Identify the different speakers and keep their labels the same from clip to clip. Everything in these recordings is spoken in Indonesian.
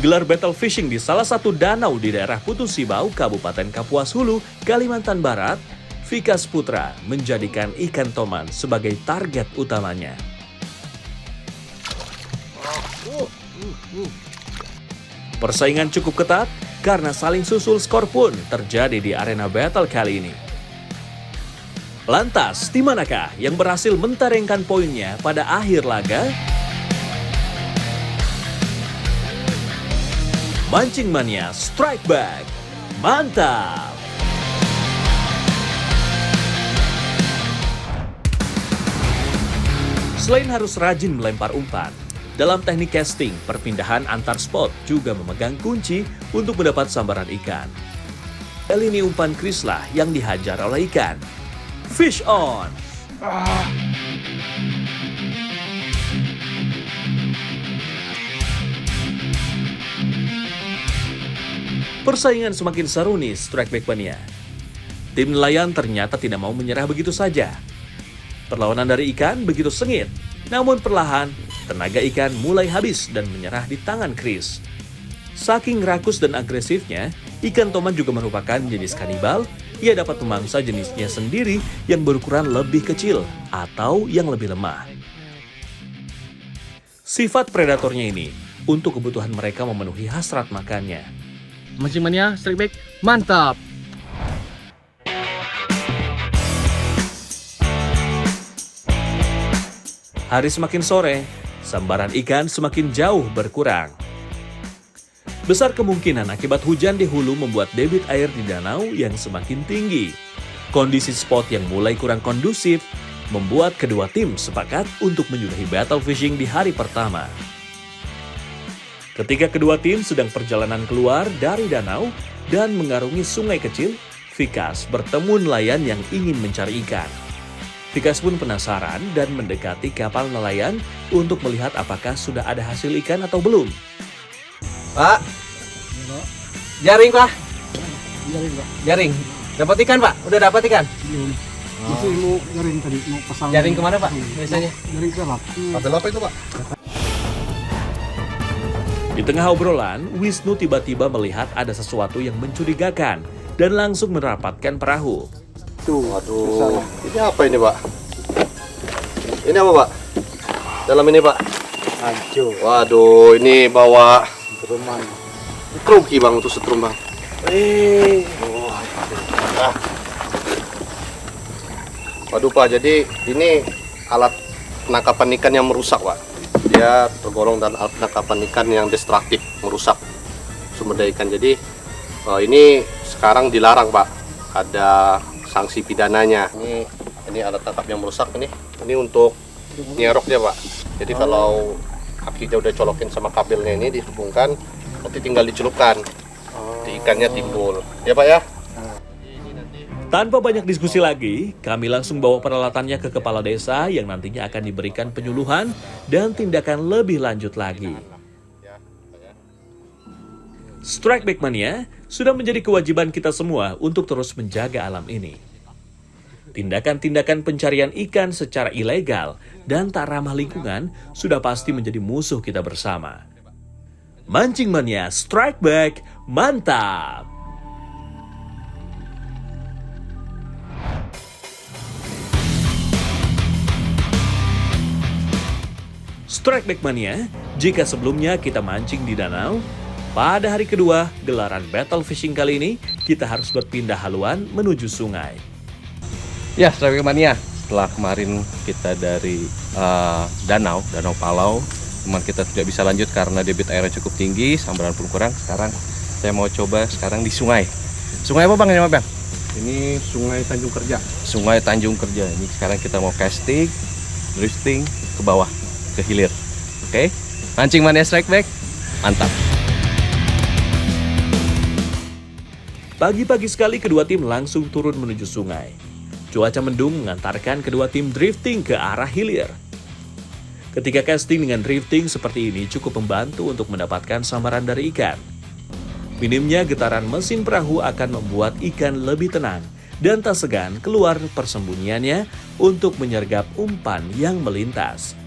Speaker 1: menggelar battle fishing di salah satu danau di daerah Putus Sibau, Kabupaten Kapuas Hulu, Kalimantan Barat, Vikas Putra menjadikan ikan toman sebagai target utamanya. Persaingan cukup ketat karena saling susul skor pun terjadi di arena battle kali ini. Lantas, tim manakah yang berhasil mentarengkan poinnya pada akhir laga? Mancing Mania Strike Back, mantap! Selain harus rajin melempar umpan, dalam teknik casting, perpindahan antar spot juga memegang kunci untuk mendapat sambaran ikan. Kali ini umpan krislah yang dihajar oleh ikan. Fish on! Persaingan semakin seru nih Strike Back Mania. Tim nelayan ternyata tidak mau menyerah begitu saja. Perlawanan dari ikan begitu sengit, namun perlahan tenaga ikan mulai habis dan menyerah di tangan Chris. Saking rakus dan agresifnya, ikan toman juga merupakan jenis kanibal. Ia dapat memangsa jenisnya sendiri yang berukuran lebih kecil atau yang lebih lemah. Sifat predatornya ini untuk kebutuhan mereka memenuhi hasrat makannya.
Speaker 2: Mancing Mania Strike Back, mantap!
Speaker 1: Hari semakin sore, sambaran ikan semakin jauh berkurang. Besar kemungkinan akibat hujan di hulu membuat debit air di danau yang semakin tinggi. Kondisi spot yang mulai kurang kondusif membuat kedua tim sepakat untuk menyudahi battle fishing di hari pertama. Ketika kedua tim sedang perjalanan keluar dari danau dan mengarungi sungai kecil, Vikas bertemu nelayan yang ingin mencari ikan. Vikas pun penasaran dan mendekati kapal nelayan untuk melihat apakah sudah ada hasil ikan atau belum.
Speaker 3: Pak, jaring Pak,
Speaker 4: Jaring Pak.
Speaker 3: jaring. Dapat ikan Pak? Udah dapat ikan?
Speaker 4: Belum. Masih mau jaring tadi, mau pasang.
Speaker 3: Jaring kemana Pak biasanya?
Speaker 4: Jaring kerak.
Speaker 5: Kabel apa itu Pak?
Speaker 1: Di tengah obrolan, Wisnu tiba-tiba melihat ada sesuatu yang mencurigakan dan langsung merapatkan perahu.
Speaker 4: Tuh,
Speaker 5: Waduh, ini apa ini Pak? Ini apa Pak? Dalam ini Pak?
Speaker 4: hancur.
Speaker 5: Waduh, ini bawa
Speaker 4: Teruman.
Speaker 5: kruki Bang, untuk setrum Bang. Waduh Pak, jadi ini alat penangkapan ikan yang merusak Pak. Dia tergolong dan alat penangkapan ikan yang destruktif, merusak sumber daya ikan. Jadi ini sekarang dilarang Pak. Ada sanksi pidananya. Ini alat tangkap yang merusak ini. Ini untuk nyeroknya Pak. Jadi kalau akinya udah colokin sama kabelnya ini dihubungkan, nanti tinggal dicelupkan. Di ikannya timbul. Ya Pak ya?
Speaker 1: Tanpa banyak diskusi lagi, kami langsung bawa peralatannya ke kepala desa yang nantinya akan diberikan penyuluhan dan tindakan lebih lanjut lagi. Strike Back Mania sudah menjadi kewajiban kita semua untuk terus menjaga alam ini. Tindakan-tindakan pencarian ikan secara ilegal dan tak ramah lingkungan sudah pasti menjadi musuh kita bersama. Mancing Mania Strike Back, mantap! Strike Back Mania, jika sebelumnya kita mancing di danau, pada hari kedua gelaran battle fishing kali ini kita harus berpindah haluan menuju sungai.
Speaker 3: Ya, Strike Back Mania. Setelah kemarin kita dari Danau Palau, cuman kita tidak bisa lanjut karena debit airnya cukup tinggi, sambaran pun kurang. Sekarang saya mau coba sekarang di sungai. Sungai apa Bang? Ini apa Bang?
Speaker 4: Ini Sungai Tanjung Kerja.
Speaker 3: Sungai Tanjung Kerja. Ini sekarang kita mau casting, drifting ke bawah, ke hilir. Oke, Mancing Mania Strike Back, mantap.
Speaker 1: Pagi-pagi sekali kedua tim langsung turun menuju sungai. Cuaca mendung mengantarkan kedua tim drifting ke arah hilir. Ketika casting dengan drifting seperti ini cukup membantu untuk mendapatkan sambaran dari ikan. Minimnya getaran mesin perahu akan membuat ikan lebih tenang dan tak segan keluar persembunyiannya untuk menyergap umpan yang melintas.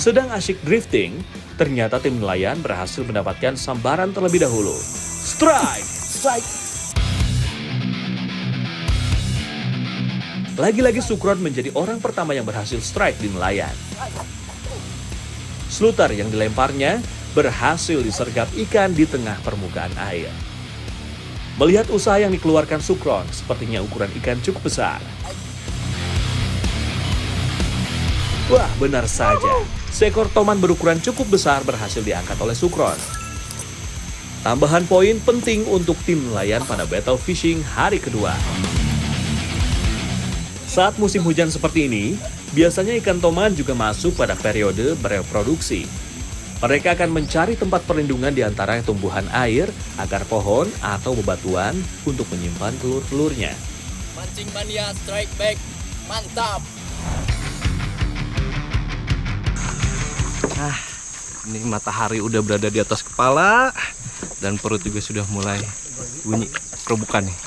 Speaker 1: Sedang asyik drifting, ternyata tim nelayan berhasil mendapatkan sambaran terlebih dahulu. Strike! Strike! Lagi-lagi Sukron menjadi orang pertama yang berhasil strike di nelayan. Sluter yang dilemparnya berhasil disergap ikan di tengah permukaan air. Melihat usaha yang dikeluarkan Sukron, sepertinya ukuran ikan cukup besar. Wah, benar saja. Seekor toman berukuran cukup besar berhasil diangkat oleh Sukron. Tambahan poin penting untuk tim nelayan pada battle fishing hari kedua. Saat musim hujan seperti ini, biasanya ikan toman juga masuk pada periode bereproduksi. Mereka akan mencari tempat perlindungan di antara tumbuhan air, akar pohon, atau bebatuan untuk menyimpan telur-telurnya.
Speaker 2: Mancing mania strike back. Mantap.
Speaker 3: Ini matahari udah berada di atas kepala dan perut juga sudah mulai bunyi kerobukan nih.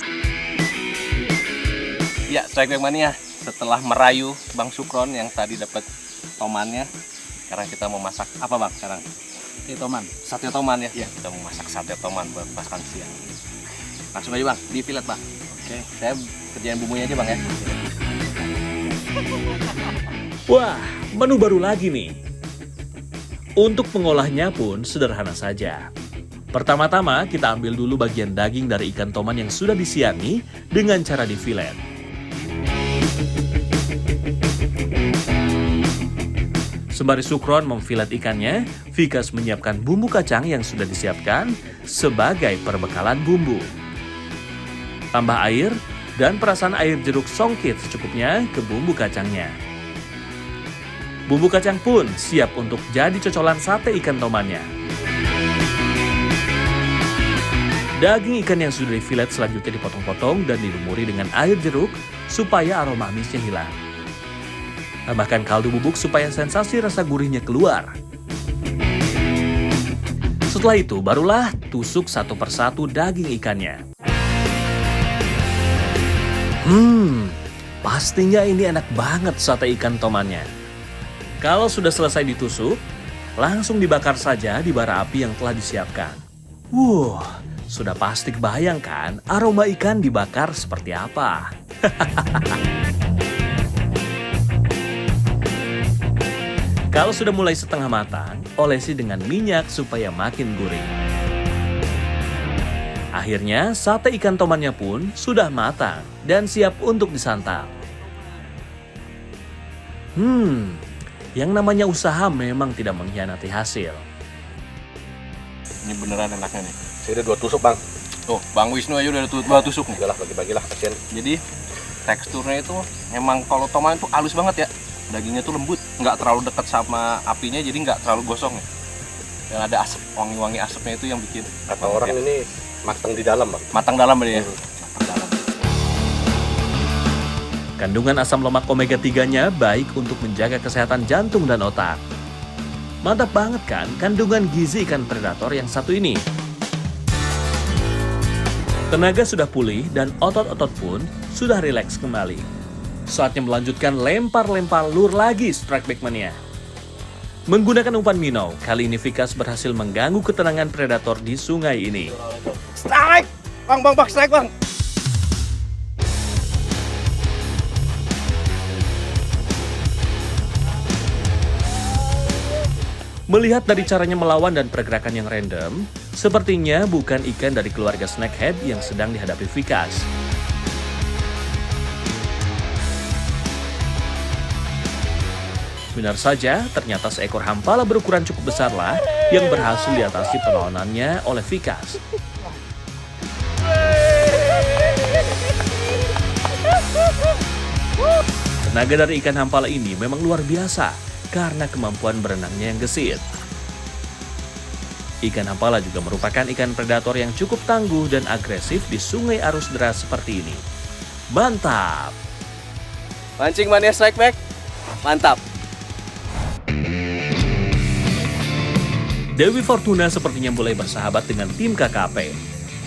Speaker 3: Ya, Strike Back Mania, setelah merayu Bang Sukron yang tadi dapat tomannya, sekarang kita mau masak apa Bang sekarang? Sate toman ya? Iya, kita mau masak sate toman buat makan siang. Langsung aja Bang, di filet Bang. Oke, saya kerjain bumbunya aja Bang ya.
Speaker 1: Wah, menu baru lagi nih. Untuk mengolahnya pun sederhana saja. Pertama-tama kita ambil dulu bagian daging dari ikan toman yang sudah disiangi dengan cara difilet. Sembari Sukron memfilet ikannya, Vikas menyiapkan bumbu kacang yang sudah disiapkan sebagai perbekalan bumbu. Tambah air dan perasan air jeruk songkit secukupnya ke bumbu kacangnya. Bumbu kacang pun siap untuk jadi cocolan sate ikan tomannya. Daging ikan yang sudah difilet selanjutnya dipotong-potong dan dilumuri dengan air jeruk supaya aroma amisnya hilang. Tambahkan kaldu bubuk supaya sensasi rasa gurihnya keluar. Setelah itu barulah tusuk satu persatu daging ikannya. Pastinya ini enak banget sate ikan tomannya. Kalau sudah selesai ditusuk, langsung dibakar saja di bara api yang telah disiapkan. Sudah pasti kebayangkan aroma ikan dibakar seperti apa. Kalau sudah mulai setengah matang, olesi dengan minyak supaya makin gurih. Akhirnya, sate ikan tomannya pun sudah matang dan siap untuk disantap. Yang namanya usaha memang tidak mengkhianati hasil.
Speaker 3: Ini beneran enaknya nih.
Speaker 5: Saya ada 2 tusuk Bang.
Speaker 3: Tuh, Bang Wisnu aja udah 2 tusuk nih.
Speaker 5: Udah lah, bagi-bagilah kasihan.
Speaker 3: Jadi teksturnya itu memang kalau toman itu halus banget ya. Dagingnya tuh lembut, nggak terlalu dekat sama apinya, jadi nggak terlalu gosong ya. Dan ada asap, wangi-wangi asapnya itu yang bikin.
Speaker 5: Kata orang ini matang di dalam Bang.
Speaker 3: Matang dalam ya. Matang dalam.
Speaker 1: Kandungan asam lemak omega 3-nya baik untuk menjaga kesehatan jantung dan otak. Mantap banget kan kandungan gizi ikan predator yang satu ini. Tenaga sudah pulih dan otot-otot pun sudah rileks kembali. Saatnya melanjutkan lempar-lempar lur lagi Strike Back Mania. Menggunakan umpan minnow, kali ini Vikas berhasil mengganggu ketenangan predator di sungai ini.
Speaker 3: Strike! Bang, strike Bang!
Speaker 1: Melihat dari caranya melawan dan pergerakan yang random, sepertinya bukan ikan dari keluarga snakehead yang sedang dihadapi Vikas. Benar saja, ternyata seekor hampala berukuran cukup besarlah yang berhasil diatasi perlawanannya oleh Vikas. Tenaga dari ikan hampala ini memang luar biasa karena kemampuan berenangnya yang gesit. Ikan hampala juga merupakan ikan predator yang cukup tangguh dan agresif di sungai arus deras seperti ini. Mantap!
Speaker 2: Mancing mania strike back. Mantap.
Speaker 1: Dewi Fortuna sepertinya mulai bersahabat dengan tim KKP.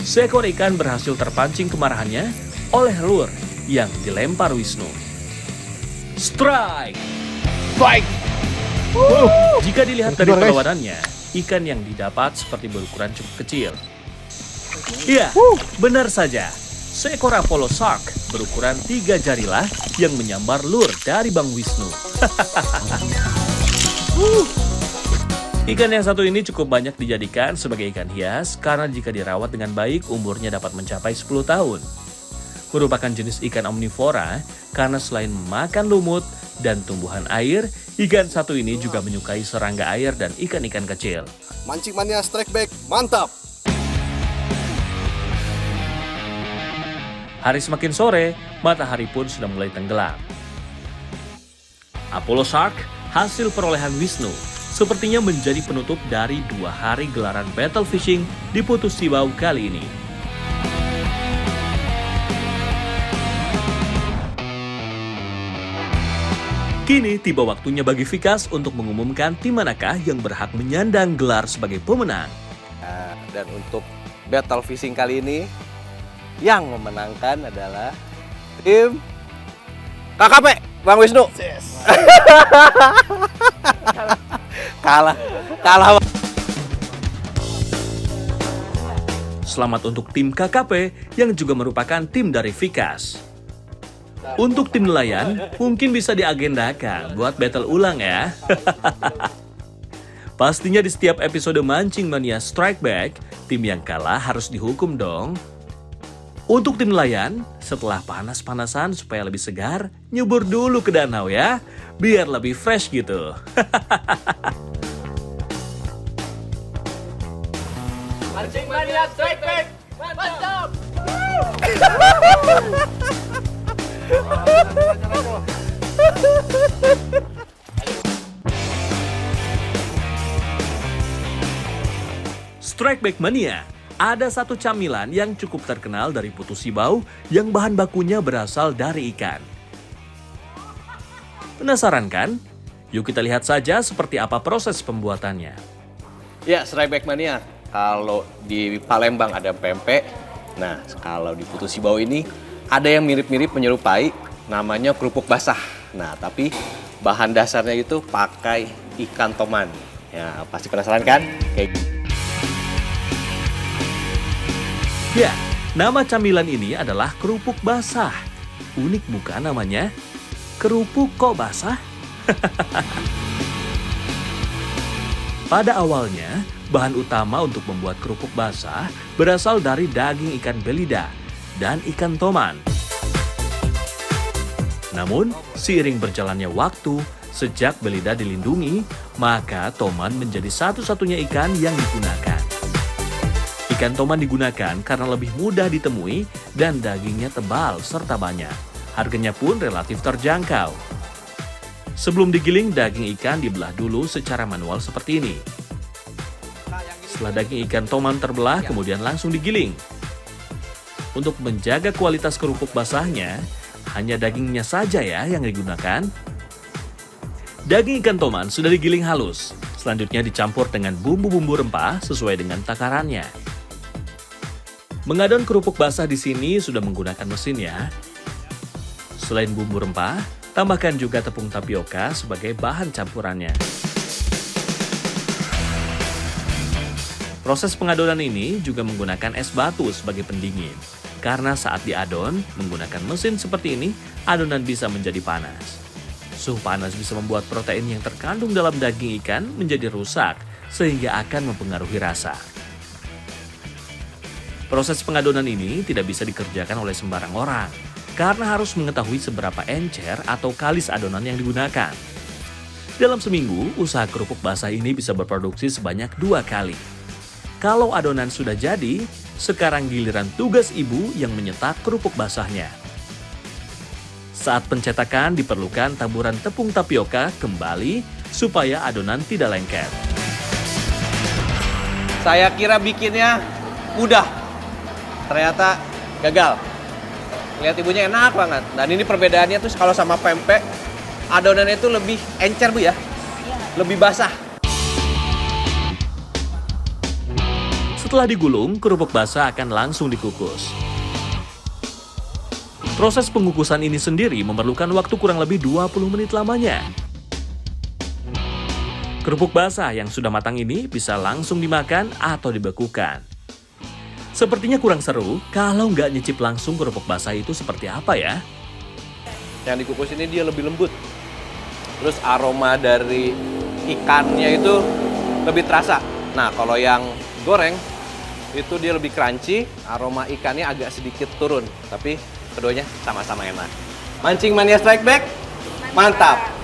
Speaker 1: Seekor ikan berhasil terpancing kemarahannya oleh lure yang dilempar Wisnu. Strike!
Speaker 3: Strike!
Speaker 1: Jika dilihat dari
Speaker 4: Keluar, guys.
Speaker 1: perawatannya, ikan yang didapat seperti berukuran cukup kecil. Iya, benar saja. Seekor Apollo Shark berukuran 3 jarilah yang menyambar lur dari Bang Wisnu. Ikan yang satu ini cukup banyak dijadikan sebagai ikan hias karena jika dirawat dengan baik umurnya dapat mencapai 10 tahun. Merupakan jenis ikan omnivora karena selain makan lumut dan tumbuhan air, ikan satu ini juga menyukai serangga air dan ikan-ikan kecil.
Speaker 5: Mancing Mania Strike Back, mantap!
Speaker 1: Hari semakin sore, matahari pun sudah mulai tenggelam. Apollo Shark, hasil perolehan Wisnu, sepertinya menjadi penutup dari 2 hari gelaran battle fishing di Putus Sibau kali ini. Kini tiba waktunya bagi Vikas untuk mengumumkan tim manakah yang berhak menyandang gelar sebagai pemenang.
Speaker 2: Nah, dan untuk battle fishing kali ini, yang memenangkan adalah tim KKP, Bang Wisnu. Kalah.
Speaker 1: Selamat untuk tim KKP yang juga merupakan tim dari Vikas. Untuk tim nelayan, mungkin bisa diagendakan buat battle ulang ya. Pastinya di setiap episode Mancing Mania Strike Back, tim yang kalah harus dihukum dong. Untuk tim nelayan, setelah panas-panasan supaya lebih segar, nyubur dulu ke danau ya, biar lebih fresh gitu.
Speaker 2: Mancing Mania Strike Back, mantap!
Speaker 1: Strike Back Mania, ada satu camilan yang cukup terkenal dari Putus Sibau yang bahan bakunya berasal dari ikan. Penasaran kan? Yuk kita lihat saja seperti apa proses pembuatannya.
Speaker 2: Ya, Strike Back Mania. Kalau di Palembang ada pempek. Nah, kalau di Putus Sibau ini ada yang mirip-mirip menyerupai, namanya kerupuk basah. Nah, tapi bahan dasarnya itu pakai ikan toman. Ya, pasti penasaran kan? Kayak
Speaker 1: Ya, nama camilan ini adalah kerupuk basah. Unik bukan namanya? Kerupuk kok basah? Pada awalnya, bahan utama untuk membuat kerupuk basah berasal dari daging ikan belida dan ikan toman. Namun, seiring berjalannya waktu, sejak belida dilindungi, maka toman menjadi satu-satunya ikan yang digunakan. Ikan toman digunakan karena lebih mudah ditemui dan dagingnya tebal serta banyak. Harganya pun relatif terjangkau. Sebelum digiling, daging ikan dibelah dulu secara manual seperti ini. Setelah daging ikan toman terbelah, kemudian langsung digiling. Untuk menjaga kualitas kerupuk basahnya, hanya dagingnya saja ya yang digunakan. Daging ikan toman sudah digiling halus. Selanjutnya dicampur dengan bumbu-bumbu rempah sesuai dengan takarannya. Mengadon kerupuk basah di sini sudah menggunakan mesin ya. Selain bumbu rempah, tambahkan juga tepung tapioka sebagai bahan campurannya. Proses pengadonan ini juga menggunakan es batu sebagai pendingin. Karena saat diadon, menggunakan mesin seperti ini, adonan bisa menjadi panas. Suhu panas bisa membuat protein yang terkandung dalam daging ikan menjadi rusak, sehingga akan mempengaruhi rasa. Proses pengadonan ini tidak bisa dikerjakan oleh sembarang orang, karena harus mengetahui seberapa encer atau kalis adonan yang digunakan. Dalam seminggu, usaha kerupuk basah ini bisa berproduksi sebanyak 2 kali. Kalau adonan sudah jadi, sekarang giliran tugas ibu yang menyetak kerupuk basahnya. Saat pencetakan diperlukan taburan tepung tapioka kembali supaya adonan tidak lengket.
Speaker 2: saya kira bikinnya mudah. Ternyata gagal. Lihat ibunya enak banget. Dan ini perbedaannya tuh kalau sama pempek, adonannya itu lebih encer Bu ya. Lebih basah.
Speaker 1: Setelah digulung, kerupuk basah akan langsung dikukus. Proses pengukusan ini sendiri memerlukan waktu kurang lebih 20 menit lamanya. Kerupuk basah yang sudah matang ini bisa langsung dimakan atau dibekukan. Sepertinya kurang seru kalau nggak nyicip langsung kerupuk basah itu seperti apa ya?
Speaker 2: Yang dikukus ini dia lebih lembut. Terus aroma dari ikannya itu lebih terasa. Nah, kalau yang goreng itu dia lebih crunchy, aroma ikannya agak sedikit turun. Tapi keduanya sama-sama enak. Mancing Mania Strike Back, mantap!